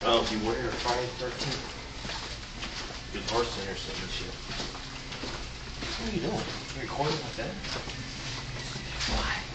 Oh, beware Friday the 13th. Guitar Center sent me shit. What are you doing? You recording with that? Why?